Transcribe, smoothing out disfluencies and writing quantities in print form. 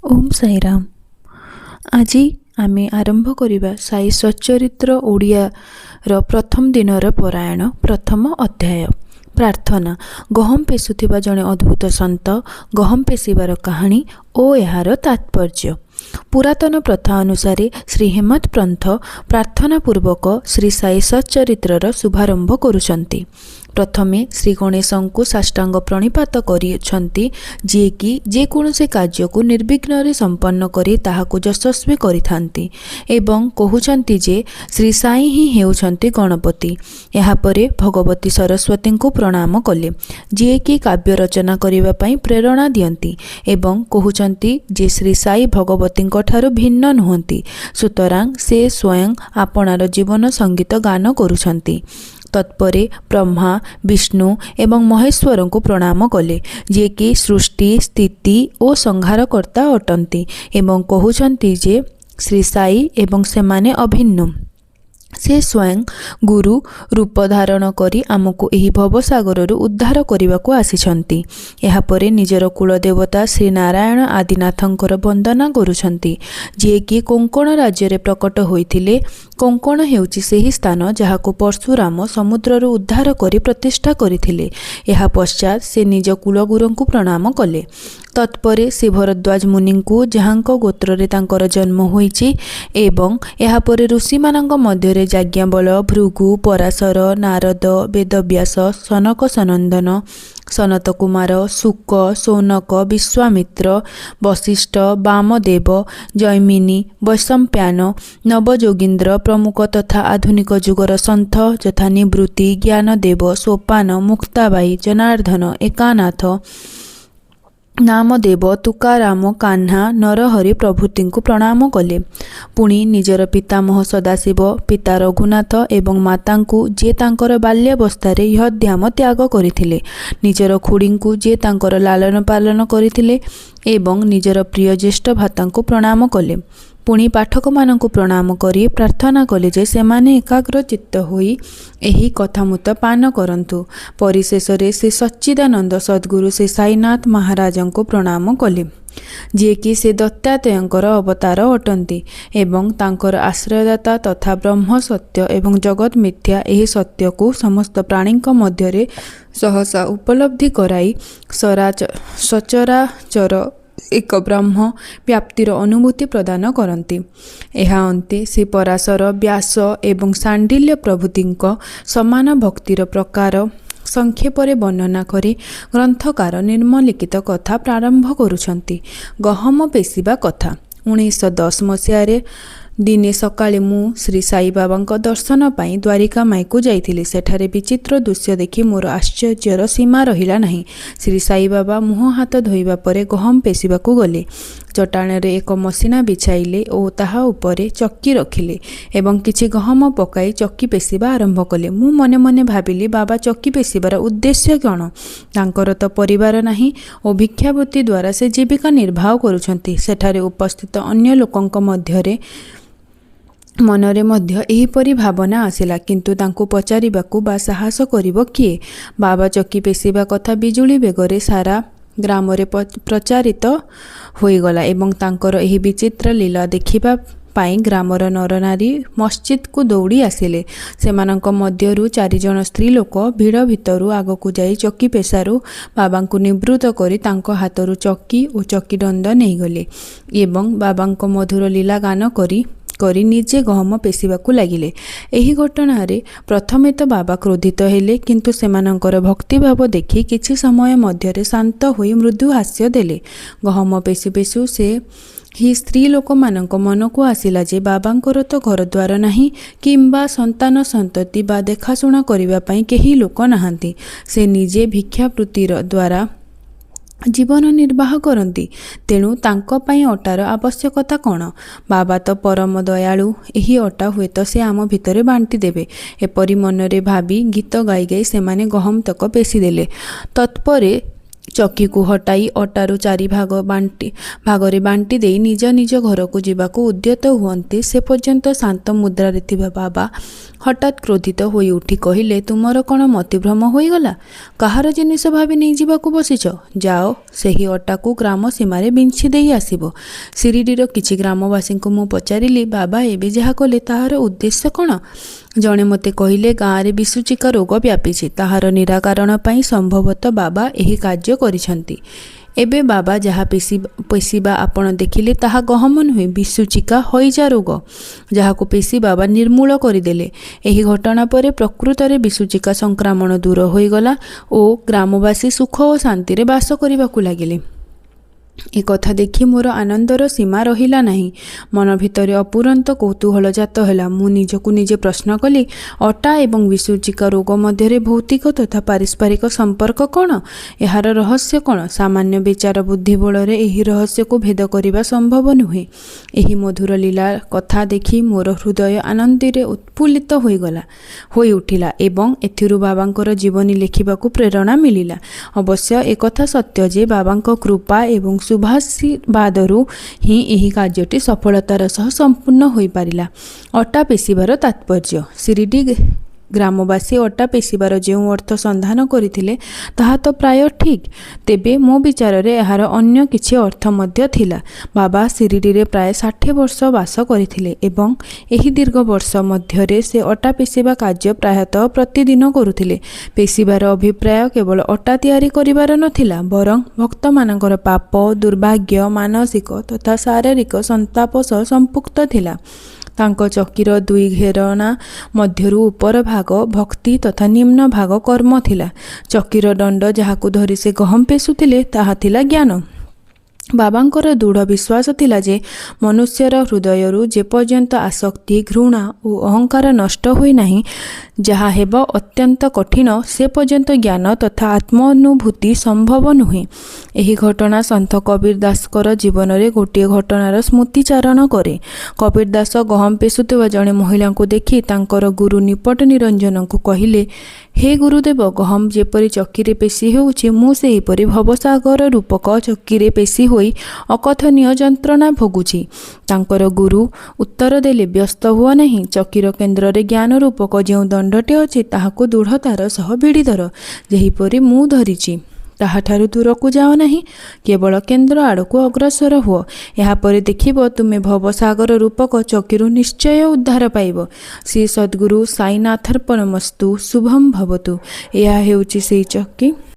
ओम साई राम। आज आमे आरंभ करिबा साई सच्चरित्र ओडिया प्रथम दिनर परायण प्रथम अध्याय। प्रार्थना। गहम पेसुथिबा जणे अद्भुत संत, गहम पेसिबार कहानी ओ एहार तात्पर्य। पुरातन प्रथा अनुसार श्री हेमत पंथ प्रार्थना पूर्वक श्री साई सच्चरित्रर शुभारंभ करुछंती। प्रथमे श्री गणेशं को साष्टांग प्रणिपात करिछंती, जे कि जेकोसी कार्य को निर्विघ्न संपन्न करी ताहाकु यशस्वी करिथांती एवं कहउछंती जे श्री साई ही हेउछंती गणपति। यापरे भगवती सरस्वती को प्रणाम कले, जे कि काव्य रचना करिबा पई प्रेरणा दियंती एवं कहउछंती जे श्री साई भगवती ठारू भिन्न नुहंती, सुतरां से स्वयं आपणार जीवन संगीत गान करुछंती। तत्परे ब्रह्मा, विष्णु एवं महेश्वर को प्रणाम कले, जे कि सृष्टि स्थिति और संहारकर्ता अटंती एवं कहउछंती जे श्री साई एवं सेमाने अभिन्न। से स्वयं गुरु रूप धारण करी आमको एही भवसागर उद्धार करने को आसीछंती। यापरे निजर कुलदेवता श्री नारायण आदिनाथंकर वंदना करुछंती, जे कि कोंकण राज्य रे प्रकट होइथिले। कोंकण हेउची सेही स्थान जहाको परशुराम समुद्र उद्धार करी प्रतिष्ठा करिथिले। एहा पश्चात से निज कुलगुरु को प्रणाम कले। तत्परे श्री भरद्वाज मुनि को जहांको गोत्र रे तांकर जन्म होइछि एवं यापरे ऋषि मानक मध्य याज्ञवल, भृगु, पराशर, नारद, वेदव्यास, सनक सनंदन, सनत कुमार, शुक, सौनक, विश्वामित्र, वशिष्ठ, वामदेव, जैमिनी, वैशंपायन, नवजोगींद्र प्रमुख तथा आधुनिक जुगर सन्थ यथा निवृत्ति, ज्ञानदेव, सोपान, मुक्ताबाई, जनार्दन, एकानाथ, नामदेव, तुकाराम, कान्हा, नरहरि प्रभृति को प्रणाम कले। पुणी निजर पितामह सदाशिव, पिता रघुनाथ एवं माता को जे तांकर बाल्यावस्थार यद्याम त्याग करथिले, निजर खुड़ी को जे तांकर लालन पालन करथिले एवं निजर प्रिय ज्येष्ठ भाता को प्रणाम कले। पुणी पाठक मान प्रणाम करी प्रार्थना कले जे सेमाने एकाग्र चित्त होई एही कथामुत पान करंतु। परिशेष से सच्चिदानंद सद्गुरु श्री साईनाथ महाराज को प्रणाम कले, जे कि से दत्तात्रेयंकर अवतार अटंती एवं तांकर आश्रयदाता तथा ब्रह्म सत्य एवं जगत मिथ्या एही सत्य को समस्त प्राणी मध्य सहसा उपलब्धि कराई सचराचर एक ब्रह्म व्याप्तिर अनुभूति प्रदान करती। एहा अंते श्री पराशर, व्यास एवं सांडिल्य प्रभृतिଙ୍କ समान भक्तिर प्रकार संक्षेपरे वर्णना करी ग्रंथकार निर्मलिखित कथा प्रारंभ करुछंती। गहम पेसिबा कथा। 1910 मसीह दिने सकाळे मु श्री साई बाबा दर्शन पाई द्वारिका माई को जाइथिले। सेठारे विचित्र दृश्य देखि मोर आश्चर्यर सीमा रहिला नहीं। श्री साई बाबा मुह हाथ धोइबा परे गहम पेसिबा को गले। चटाण रे एक मसिना बिछाइले और ताहा उपरे चक्की रखिले एवं किछि गहम पकाई चक्की पेसिबा आरंभ कले। मु मने मने भाबिली बाबा चक्की पेसिबार उद्देश्य कौन? तांकर तो परिवार नाही और भिक्षावृत्ति द्वारा से जीविका निर्वाह करुछंती। सेठारे उपस्थित अन्य लोकंक मध्यरे मनरे मध्य एहीपरि भावना आसिला, किंतु तांको पचारिबाकू बा साहस करिबो किए? बाबा चक्की पेसिबा कथा बिजुली बेगरे सारा ग्राम रे प्रचारित होईगला एवं तांकर एही विचित्र लीला देखिबा पाई ग्रामर नरनारी मस्जिद को दौड़ी आसिले। सेमानंक मध्यरु 4 जण स्त्री लोक भिड़ भितरु आगकू जाई चक्की पेशारू बाबा को निवृत्त करी तांको हाथरु चक्की और चक्की दंड नहीं गले एवं बाबांक मधुर लीला गान करी निजे गहम पेसिबाकू लागिले। एही घटनारे प्रथमे तो बाबा क्रोधित हेले, किंतु सेमानंकर भक्तिभाव देखि किछि समय मध्यरे शांत होई मृदु हास्य देले। गहम पेसु पेसु से ही स्त्री लोक मानक मन को आसिला जे बाबांकर तो घर द्वार नाही किंबा संतान संतति बा देखाशुणा करिबा पई केही लोक नाहांती। से निजे भिक्षावृत्तिर द्वारा जीवन निर्वाह करती, तेणु तांको पाई अटार आवश्यकता कौन? बाबा तो परम दयालु, एही अटा हुए तो से आम भितरे बांटी देबे। एपरी मनरे भाबी गीत गाई गाई सेमाने गहम तक पेसी देले। तत्परे ଚକିକୁ ହଟାଇ ଅଟାରୁ 4 ଭାଗରେ ବାଣ୍ଟି ଦେଇ ନିଜ ନିଜ ଘରକୁ ଯିବାକୁ ଉଦ୍ୟତ ହୁଅନ୍ତି। ସେ ପର୍ଯ୍ୟନ୍ତ ଶାନ୍ତ ମୁଦ୍ରାରେ ଥିବା ବାବା ହଠାତ୍ କ୍ରୋଧିତ ହୋଇ ଉଠି କହିଲେ, ତୁମର କ'ଣ ମତିଭ୍ରମ ହୋଇଗଲା? କାହାର ଜିନିଷ ଭାବି ନେଇଯିବାକୁ ବସିଛ? ଯାଅ, ସେହି ଅଟାକୁ ଗ୍ରାମ ସୀମାରେ ବିଞ୍ଚି ଦେଇ ଆସିବ। ଶିରିଡ଼ିର କିଛି ଗ୍ରାମବାସୀଙ୍କୁ ମୁଁ ପଚାରିଲି, ବାବା ଏବେ ଯାହା କଲେ ତାହାର ଉଦ୍ଦେଶ୍ୟ କ'ଣ? ଜଣେ ମୋତେ କହିଲେ, ଗାଁରେ ବିଷୁଚିକା ରୋଗ ବ୍ୟାପିଛି, ତାହାର ନିରାକରଣ ପାଇଁ ସମ୍ଭବତଃ ବାବା ଏହି କାର୍ଯ୍ୟ କରିଛନ୍ତି। ଏବେ ବାବା ଯାହା ପେଶିବା ଆପଣ ଦେଖିଲେ ତାହା ଗହମ ନୁହେଁ, ବିଷୁଚିକା ହଇଜା ରୋଗ, ଯାହାକୁ ପେଶି ବାବା ନିର୍ମୂଳ କରିଦେଲେ। ଏହି ଘଟଣା ପରେ ପ୍ରକୃତରେ ବିଷୁଚିକା ସଂକ୍ରମଣ ଦୂର ହୋଇଗଲା ଓ ଗ୍ରାମବାସୀ ସୁଖ ଓ ଶାନ୍ତିରେ ବାସ କରିବାକୁ ଲାଗିଲେ। ଏ କଥା ଦେଖି ମୋର ଆନନ୍ଦର ସୀମା ରହିଲା ନାହିଁ। ମନ ଭିତରେ ଅପୁରନ୍ତ କୌତୂହଳ ଜାତ ହେଲା। ମୁଁ ନିଜକୁ ନିଜେ ପ୍ରଶ୍ନ କଲି, ଅଟା ଏବଂ ବିଷୁଚିକା ରୋଗ ମଧ୍ୟରେ ଭୌତିକ ତଥା ପାରିସ୍ପରିକ ସମ୍ପର୍କ କ'ଣ? ଏହାର ରହସ୍ୟ କ'ଣ? ସାମାନ୍ୟ ବିଚାର ବୁଦ୍ଧି ବଳରେ ଏହି ରହସ୍ୟକୁ ଭେଦ କରିବା ସମ୍ଭବ ନୁହେଁ। ଏହି ମଧୁର ଲୀଳା କଥା ଦେଖି ମୋର ହୃଦୟ ଆନନ୍ଦରେ ଉତ୍ଫୁଲ୍ଲିତ ହୋଇ ଉଠିଲା ଏବଂ ଏଥିରୁ ବାବାଙ୍କର ଜୀବନୀ ଲେଖିବାକୁ ପ୍ରେରଣା ମିଳିଲା। ଅବଶ୍ୟ ଏକଥା ସତ୍ୟ ଯେ ବାବାଙ୍କ କୃପା ଏବଂ ଶୁଭାଶୀର୍ବାଦରୁ ହିଁ ଏହି କାର୍ଯ୍ୟଟି ସଫଳତାର ସହ ସମ୍ପୂର୍ଣ୍ଣ ହୋଇପାରିଲା। ଅଟା ପେଶିବାର ତାତ୍ପର୍ଯ୍ୟ। ଶିରିଡ଼ି ଗ୍ରାମବାସୀ ଅଟା ପେଶିବାର ଯେଉଁ ଅର୍ଥ ସନ୍ଧାନ କରିଥିଲେ ତାହା ତ ପ୍ରାୟ ଠିକ୍, ତେବେ ମୋ ବିଚାରରେ ଏହାର ଅନ୍ୟ କିଛି ଅର୍ଥ ମଧ୍ୟ ଥିଲା। ବାବା ଶିରିଡ଼ିରେ ପ୍ରାୟ 60 ବର୍ଷ ବାସ କରିଥିଲେ ଏବଂ ଏହି ଦୀର୍ଘ ବର୍ଷ ମଧ୍ୟରେ ସେ ଅଟା ପେଶିବା କାର୍ଯ୍ୟ ପ୍ରାୟତଃ ପ୍ରତିଦିନ କରୁଥିଲେ। ପେଶିବାର ଅଭିପ୍ରାୟ କେବଳ ଅଟା ତିଆରି କରିବାର ନଥିଲା, ବରଂ ଭକ୍ତମାନଙ୍କର ପାପ, ଦୁର୍ଭାଗ୍ୟ, ମାନସିକ ତଥା ଶାରୀରିକ ସନ୍ତାପ ସହ ସମ୍ପୃକ୍ତ ଥିଲା। ତାଙ୍କ ଚକିର 2 ଘେରଣା ମଧ୍ୟରୁ ଉପର ଭାଗ ଭକ୍ତି ତଥା ନିମ୍ନ ଭାଗ କର୍ମ ଥିଲା। ଚକିର ଦଣ୍ଡ ଯାହାକୁ ଧରି ସେ ଗହମ ପେଷୁଥିଲେ ତାହା ଥିଲା ଜ୍ଞାନ। ବାବାଙ୍କର ଦୃଢ଼ ବିଶ୍ୱାସ ଥିଲା ଯେ ମନୁଷ୍ୟର ହୃଦୟରୁ ଯେପର୍ଯ୍ୟନ୍ତ ଆସକ୍ତି, ଘୃଣା ଓ ଅହଙ୍କାର ନଷ୍ଟ ହୋଇନାହିଁ, ଯାହା ହେବ ଅତ୍ୟନ୍ତ କଠିନ, ସେ ପର୍ଯ୍ୟନ୍ତ ଜ୍ଞାନ ତଥା ଆତ୍ମ ଅନୁଭୂତି ସମ୍ଭବ ନୁହେଁ। ଏହି ଘଟଣା ସନ୍ଥ କବୀର ଦାସଙ୍କର ଜୀବନରେ ଗୋଟିଏ ଘଟଣାର ସ୍ମୃତିଚାରଣ କରେ। କବୀର ଦାସ ଗହମ ପେଷୁଥିବା ଜଣେ ମହିଳାଙ୍କୁ ଦେଖି ତାଙ୍କର ଗୁରୁ ନିପଟ ନିରଞ୍ଜନଙ୍କୁ କହିଲେ, ହେ ଗୁରୁଦେବ, ଗହମ ଯେପରି ଚକିରେ ପେଶି ହେଉଛି, ମୁଁ ସେହିପରି ଭବସାଗର ରୂପକ ଚକିରେ ପେଶି ହୋଇ ଅକଥନୀୟ ଯନ୍ତ୍ରଣା ଭୋଗୁଛି। ତାଙ୍କର ଗୁରୁ ଉତ୍ତର ଦେଲେ, ବ୍ୟସ୍ତ ହୁଅ ନାହିଁ, ଚକିର କେନ୍ଦ୍ରରେ ଜ୍ଞାନ ରୂପକ ଯେଉଁ ଦଣ୍ଡଟି ଅଛି ତାହାକୁ ଦୃଢ଼ତାର ସହ ଭିଡ଼ି ଧର, ଯେହିପରି ମୁଁ ଧରିଛି। ତାହାଠାରୁ ଦୂରକୁ ଯାଅ ନାହିଁ, କେବଳ କେନ୍ଦ୍ର ଆଡ଼କୁ ଅଗ୍ରସର ହୁଅ। ଏହାପରେ ଦେଖିବ ତୁମେ ଭବସାଗର ରୂପକ ଚକିରୁ ନିଶ୍ଚୟ ଉଦ୍ଧାର ପାଇବ। ଶ୍ରୀ ସଦ୍ଗୁରୁ ସାଇନାଥର୍ପଣମସ୍ତୁ। ଶୁଭମ୍ ଭବତୁ। ଏହା ହେଉଛି ସେହି ଚକି।